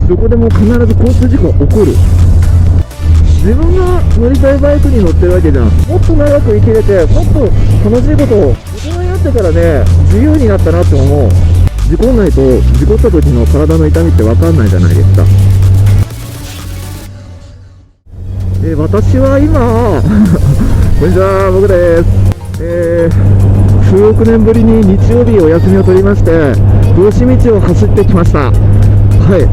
どこでも必ず交通事故が起こる。自分が乗りたいバイクに乗ってるわけじゃん。もっと長く生きれて、もっと楽しいことを大人になってからね、自由になったなって思う。事故んないと、事故った時の体の痛みって分かんないじゃないですか。私は今こんにちは、僕です。数億年ぶりに日曜日お休みを取りまして、道志道を走ってきました。はい。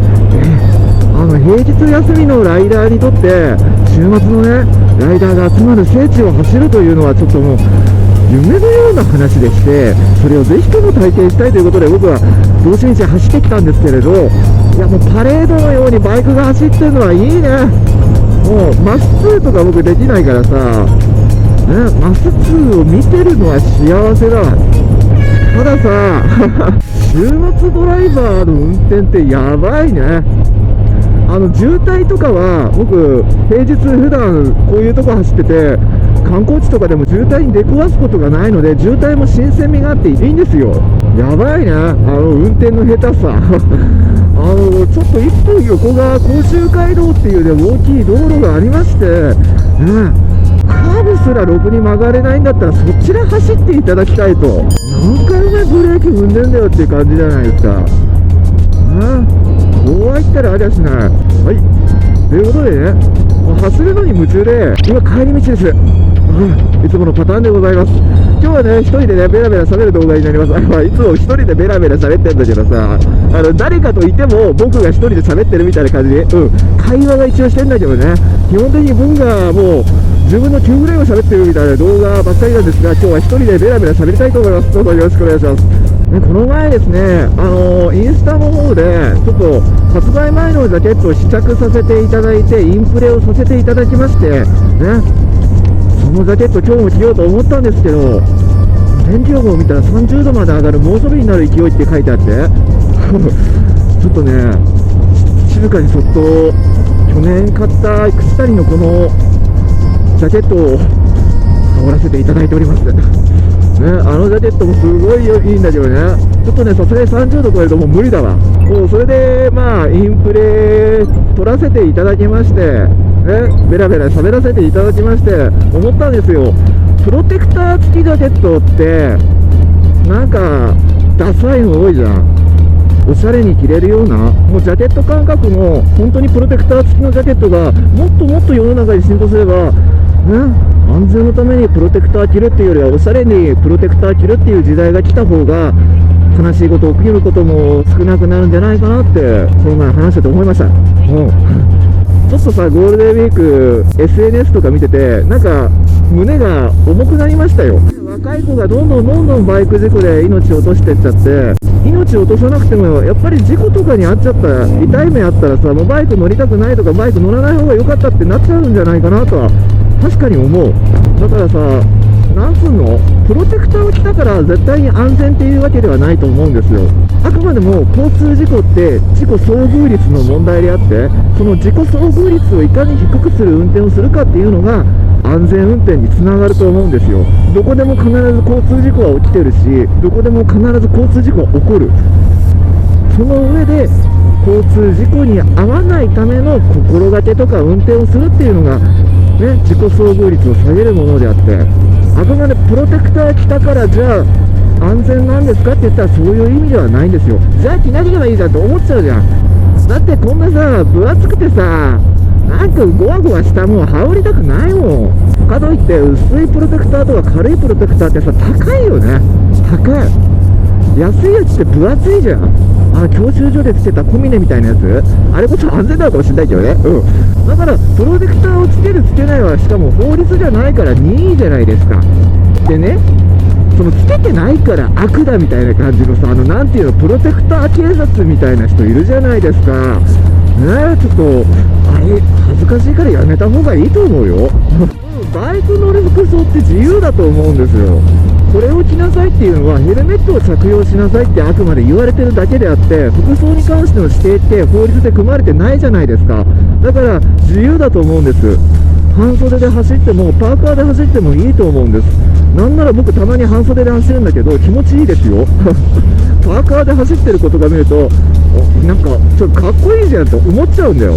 平日休みのライダーにとって、週末のね、ライダーが集まる聖地を走るというのはちょっともう、夢のような話でして、それをぜひとも体験したいということで、僕は道志道走ってきたんですけれど、いやもうパレードのようにバイクが走ってるのはいいね。もうマス2とか僕できないからさ、マス2を見てるのは幸せだ。たださ週末ドライバーの運転ってやばいね。渋滞とかは僕平日普段こういうとこ走ってて、観光地とかでも渋滞に出くわすことがないので、渋滞も新鮮味があっていいんですよ。やばいね、運転の下手さちょっと一本横が甲州街道っていうね、大きい道路がありまして、カーブすらろくに曲がれないんだったら、そちら走っていただきたいと。何回目ブレーキ踏んでんだよっていう感じじゃないですか。こうは言ったらありゃしない。はい。ということでね、もう走るのに夢中で、今帰り道です。いつものパターンでございます。今日はね、一人でね、ベラベラ喋る動画になります。いつも一人でベラベラ喋ってんだけどさ、誰かといても僕が一人で喋ってるみたいな感じで、会話が一応してんだけどね、基本的に僕がもう、自分の9ぐらいを喋ってるみたいな動画ばっかりなんですが、今日は一人でベラベラ喋りたいと思います。どうぞよろしくお願いします。この前ですね、インスタの方で、ちょっと発売前のジャケットを試着させていただいて、インプレをさせていただきまして、ね、そのジャケット今日も着ようと思ったんですけど、天気予報を見たら30度まで上がる猛暑日になる勢いって書いてあってちょっとね、静かにそっと去年買った口谷のこのジャケットを羽織らせていただいておりますね。ジャケットもすごいいいんだけどね、ちょっとね、さすがに30度超えるともう無理だわ。もうそれでインプレ取らせていただきまして、ベラベラ喋らせていただきまして、思ったんですよ。プロテクター付きジャケットってなんかダサいの多いじゃん。おしゃれに着れるような、もうジャケット感覚も本当にプロテクター付きのジャケットがもっともっと世の中に浸透すれば、安全のためにプロテクター着るっていうよりは、おしゃれにプロテクター着るっていう時代が来た方が、悲しいこと起きることも少なくなるんじゃないかなってこの前話してて思いました。ちょっとさ、ゴールデンウィーク SNS とか見てて、なんか胸が重くなりましたよ。若い子がどんどんバイク事故で命を落としてっちゃって、命を落とさなくてもやっぱり事故とかに遭っちゃったら、痛い目あったらさ、もうバイク乗りたくないとか、バイク乗らない方が良かったってなっちゃうんじゃないかなとは確かに思う。だからさ、なんつうの、プロテクターを着たから絶対に安全っていうわけではないと思うんですよ。あくまでも交通事故って事故遭遇率の問題であって、その事故遭遇率をいかに低くする運転をするかっていうのが安全運転につながると思うんですよ。どこでも必ず交通事故は起きてるし、どこでも必ず交通事故は起こる。その上で交通事故に遭わないための心がけとか運転をするっていうのが事故遭遇率を下げるものであって、あくまでプロテクター着たからじゃあ安全なんですかって言ったらそういう意味ではないんですよ。じゃあ着なければいいじゃんって思っちゃうじゃん。だってこんなさ、分厚くてさ、なんかゴワゴワしたもん羽織りたくないもん。かといって薄いプロテクターとか軽いプロテクターってさ、高いよね。高い。安いやつって分厚いじゃん。教習所でつけたコミネみたいなやつ、あれこそ安全なのかもしれないけどね。だからプロテクターをつけるつけないは、しかも法律じゃないから任意じゃないですか。でね、そのつけてないから悪だみたいな感じのさ、なんていうの、プロテクター警察みたいな人いるじゃないですか。ちょっとあれ恥ずかしいからやめた方がいいと思うよ。バイク乗る服装って自由だと思うんですよ。これを着なさいっていうのは、ヘルメットを着用しなさいってあくまで言われてるだけであって、服装に関しての指定って法律で組まれてないじゃないですか。だから自由だと思うんです。半袖で走ってもパーカーで走ってもいいと思うんです。なんなら僕たまに半袖で走るんだけど気持ちいいですよ。パーカーで走ってる子とか見ると、なんかちょっとかっこいいじゃんって思っちゃうんだよ。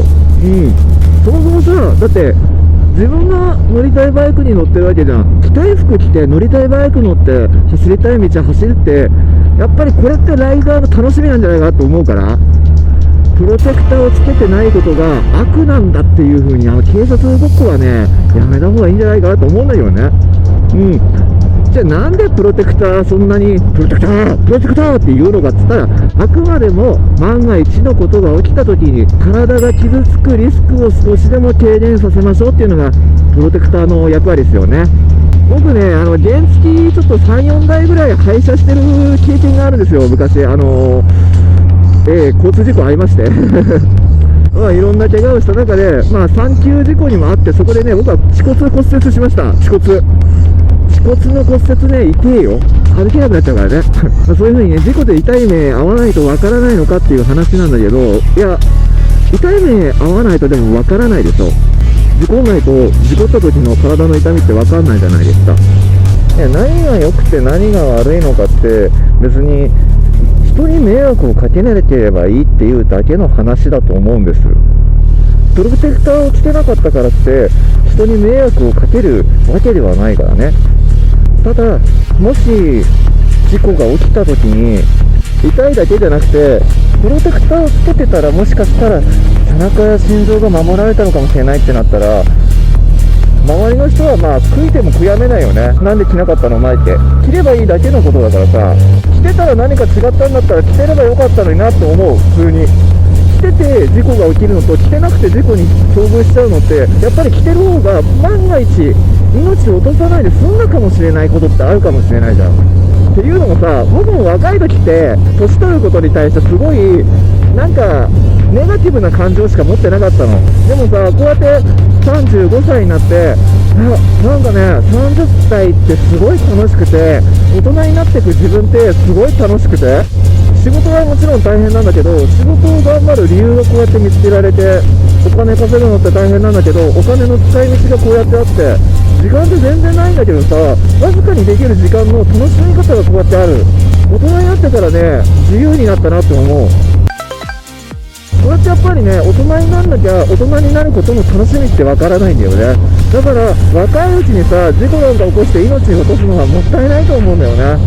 そもそもさ、だって自分が乗りたいバイクに乗ってるわけじゃん。着たい服着て乗りたいバイク乗って走りたい道走るって、やっぱりこれってライダーの楽しみなんじゃないかなと思うから、プロテクターをつけてないことが悪なんだっていう風に警察ごっこはね、やめた方がいいんじゃないかなと思うんだけどね。じゃあなんでプロテクターそんなにプロテクターって言うのかっつったら、あくまでも万が一のことが起きた時に体が傷つくリスクを少しでも軽減させましょうっていうのがプロテクターの役割ですよね。僕ね、原付ちょっと3、4台ぐらい廃車してる経験があるんですよ、昔。交通事故ありましてまあいろんな怪我をした中で、まあ産休事故にもあって、そこでね、僕は恥骨骨折しました。恥骨の骨折ね、痛えよ。歩けなくなっちゃうからねまあそういう風にね、事故で痛い目合わないとわからないのかっていう話なんだけど、いや、痛い目合わないとでもわからないでしょ。事故ないと、事故った時の体の痛みってわかんないじゃないですか。いや、何が良くて何が悪いのかって、別に人に迷惑をかけなければいいっていうだけの話だと思うんです。プロテクターをつけなかったからって人に迷惑をかけるわけではないからね。ただ、もし事故が起きた時に痛いだけじゃなくてプロテクターをつけてたら、もしかしたら背中や心臓が守られたのかもしれないってなったら、周りの人はまあ悔いても悔やめないよね。なんで着なかったのお前って。着ればいいだけのことだからさ、着てたら何か違ったんだったら着てればよかったのになって思う。普通に着てて事故が起きるのと、着てなくて事故に遭遇しちゃうのって、やっぱり着てる方が万が一命を落とさないで済んだかもしれないことってあるかもしれないじゃん。っていうのもさ、僕も若い時って年取ることに対してすごいなんかネガティブな感情しか持ってなかったの。でもさ、こうやって35歳になって、なんかね、30歳ってすごい楽しくて、大人になっていく自分ってすごい楽しくて、仕事はもちろん大変なんだけど、仕事を頑張る理由がこうやって見つけられて、お金稼ぐのって大変なんだけど、お金の使い道がこうやってあって、時間って全然ないんだけどさ、わずかにできる時間の楽しみ方がこうやってある。大人になってからね、自由になったなって思う。こうやってやっぱりね、大人になんなきゃ大人になることの楽しみってわからないんだよね。だから若いうちにさ、事故なんか起こして命を落とすのはもったいないと思うんだよね。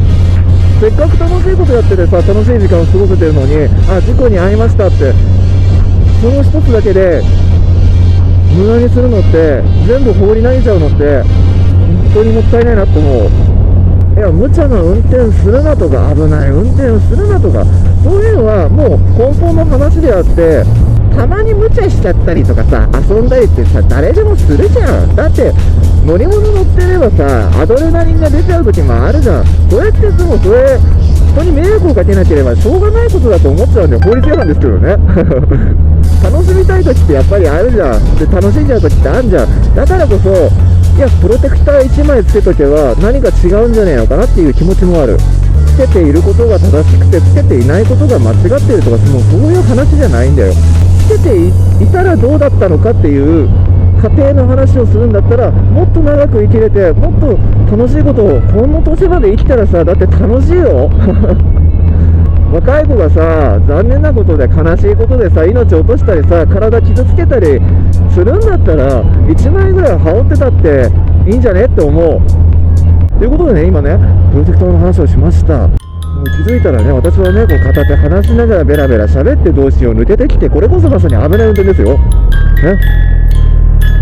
せっかく楽しいことやっててさ、楽しい時間を過ごせてるのに、事故に遭いましたって、その一つだけで無駄にするのって、全部放り投げちゃうのって本当にもったいないなと思う。いや、無茶な運転するなとか、危ない運転をするなとか、そういうのはもう根本の話であって、たまに無茶しちゃったりとかさ、遊んだりってさ、誰でもするじゃん。だって乗り物乗ってればさ、アドレナリンが出ちゃう時もあるじゃん。それってでもそれ人に迷惑をかけなければしょうがないことだと思っちゃうんで、法律違反ですけどね楽しみたい時ってやっぱりあるじゃん。で、楽しんじゃう時ってあるじゃん。だからこそ、いや、プロテクター1枚つけとけば何か違うんじゃねえのかなっていう気持ちもある。つけていることが正しくて、つけていないことが間違っているとか、もうそういう話じゃないんだよ。つけて いたらどうだったのかっていう過程の話をするんだったら、もっと長く生きれて、もっと楽しいことをこの年まで生きたらさ、だって楽しいよ若い子がさ、残念なことで悲しいことでさ、命を落としたりさ、体傷つけたりするんだったら、1枚ぐらい羽織ってたっていいんじゃねって思う。ということでね、今ね、プロテクターの話をしました。もう気づいたらね、私はね、こう片手離しながらベラベラ喋って同士を抜けてきて、これこそまさに危ない運転ですよ。ね。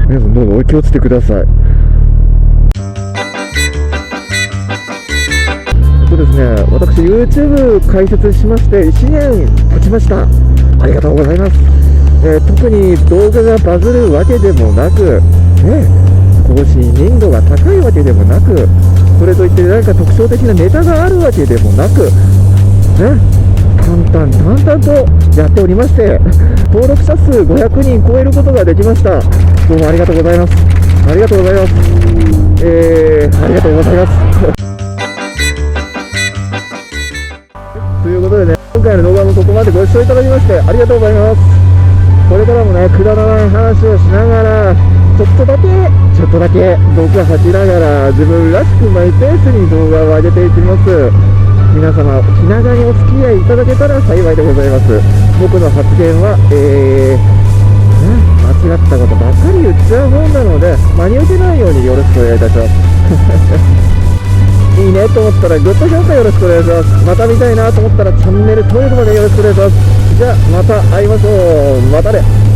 皆さんどうぞお気をつけください。そうですね、私 YouTube 開設しまして1年経ちました。ありがとうございます。特に動画がバズるわけでもなく、更新頻度が高いわけでもなく、それといって何か特徴的なネタがあるわけでもなく、淡々とやっておりまして、登録者数500人超えることができました。どうもありがとうございます。ありがとうございます。ありがとうございますということでね、今回の動画もここまでご視聴いただきましてありがとうございます。これからもね、くだらない話をしながら、ちょっとだけ毒を吐きながら、自分らしくマイペースに動画を上げていきます。皆様気長にお付き合いいただけたら幸いでございます。僕の発言は、間違ったことばっかり言っちゃうもんなので、真に受けないようによろしくお願いいたします。いいねと思ったらグッド評価よろしくお願いします。また見たいなと思ったらチャンネル登録までよろしくお願いします。じゃあまた会いましょう。またね。